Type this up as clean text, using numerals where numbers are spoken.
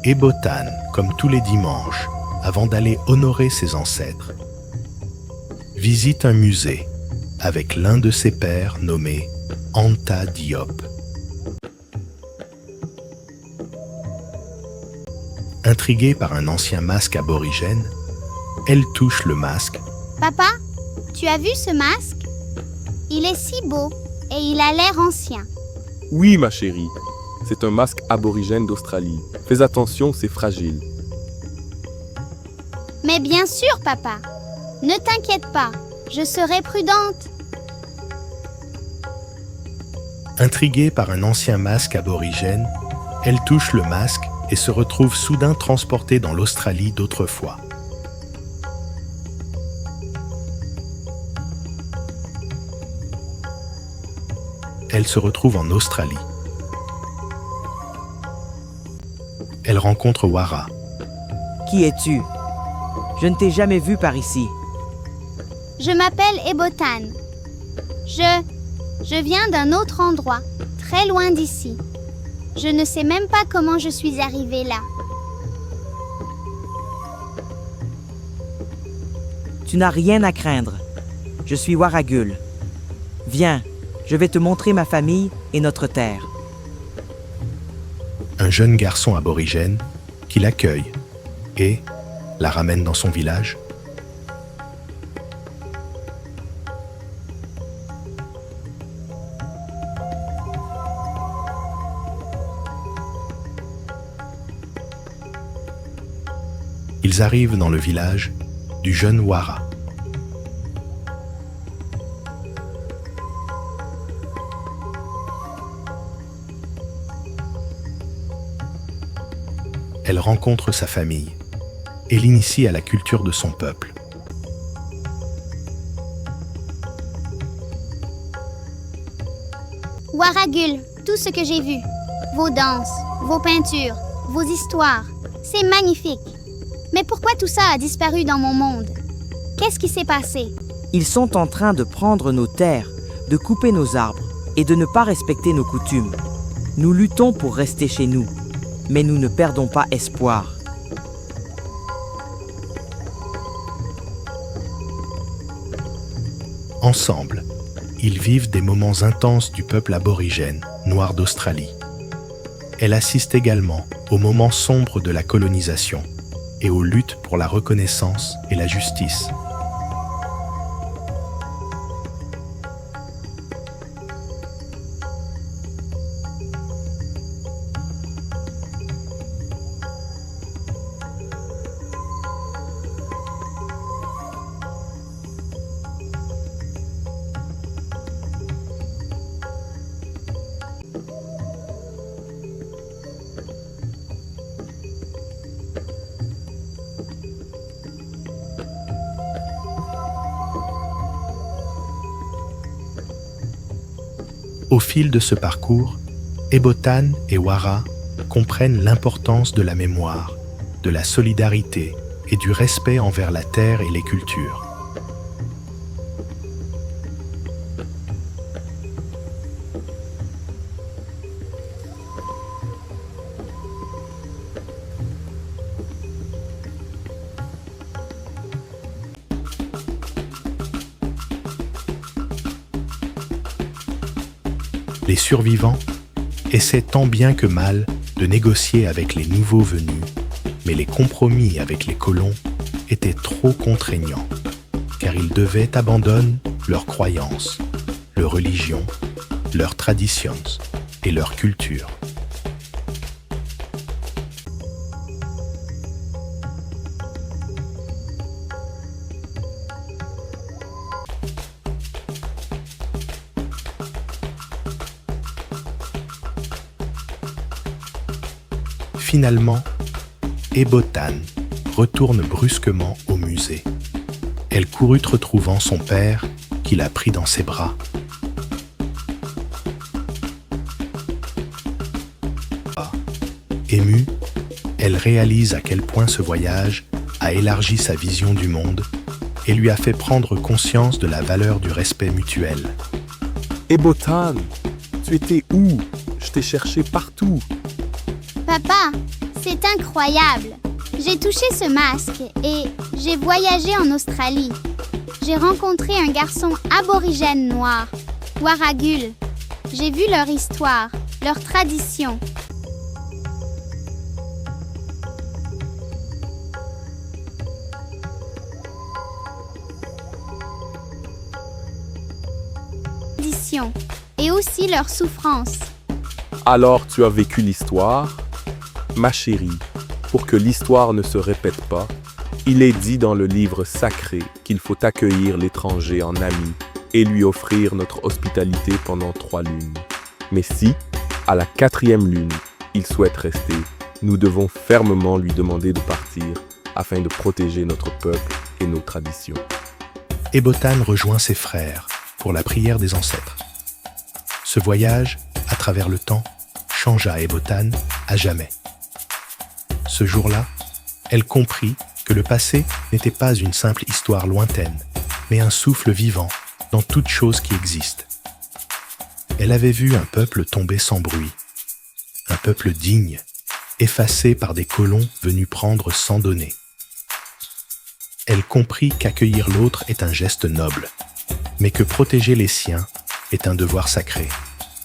Ebotan, comme tous les dimanches, avant d'aller honorer ses ancêtres, visite un musée avec l'un de ses pères nommé Anta Diop. Intriguée par un ancien masque aborigène, elle touche le masque. Papa, tu as vu ce masque? Il est si beau et il a l'air ancien. Oui, ma chérie. C'est un masque aborigène d'Australie. Fais attention, c'est fragile. Mais bien sûr, papa. Ne t'inquiète pas, je serai prudente. Intriguée par un ancien masque aborigène, elle touche le masque et se retrouve soudain transportée dans l'Australie d'autrefois. Elle se retrouve en Australie. Elle rencontre Wara. Qui es-tu? Je ne t'ai jamais vu par ici. Je m'appelle Ebotan. Je viens d'un autre endroit, très loin d'ici. Je ne sais même pas comment je suis arrivée là. Tu n'as rien à craindre. Je suis Waragul. Viens, je vais te montrer ma famille et notre terre. Un jeune garçon aborigène qui l'accueille et la ramène dans son village. Ils arrivent dans le village du jeune Wara. Elle rencontre sa famille et l'initie à la culture de son peuple. Waragul, tout ce que j'ai vu, vos danses, vos peintures, vos histoires, c'est magnifique. Mais pourquoi tout ça a disparu dans mon monde? Qu'est-ce qui s'est passé? Ils sont en train de prendre nos terres, de couper nos arbres et de ne pas respecter nos coutumes. Nous luttons pour rester chez nous, mais nous ne perdons pas espoir. Ensemble, ils vivent des moments intenses du peuple aborigène, noir d'Australie. Elle assiste également aux moments sombres de la colonisation et aux luttes pour la reconnaissance et la justice. Au fil de ce parcours, Ebotan et Wara comprennent l'importance de la mémoire, de la solidarité et du respect envers la terre et les cultures. Les survivants essaient tant bien que mal de négocier avec les nouveaux venus, mais les compromis avec les colons étaient trop contraignants, car ils devaient abandonner leurs croyances, leurs religions, leurs traditions et leur culture. Finalement, Ebotan retourne brusquement au musée. Elle courut retrouvant son père qui la prit dans ses bras. Émue, elle réalise à quel point ce voyage a élargi sa vision du monde et lui a fait prendre conscience de la valeur du respect mutuel. Ebotan, tu étais où? Je t'ai cherché partout. Papa, C'est incroyable! J'ai touché ce masque et j'ai voyagé en Australie. J'ai rencontré un garçon aborigène noir, Warragul. J'ai vu leur histoire, leurs traditions. Et aussi leurs souffrances. Alors tu as vécu l'histoire? Ma chérie, pour que l'histoire ne se répète pas, il est dit dans le livre sacré qu'il faut accueillir l'étranger en ami et lui offrir notre hospitalité pendant 3 lunes. Mais si, à la 4e lune, il souhaite rester, nous devons fermement lui demander de partir afin de protéger notre peuple et nos traditions. Ebotan rejoint ses frères pour la prière des ancêtres. Ce voyage, à travers le temps, changea Ebotan à jamais. Ce jour-là, elle comprit que le passé n'était pas une simple histoire lointaine, mais un souffle vivant dans toute chose qui existe. Elle avait vu un peuple tomber sans bruit, un peuple digne, effacé par des colons venus prendre sans donner. Elle comprit qu'accueillir l'autre est un geste noble, mais que protéger les siens est un devoir sacré.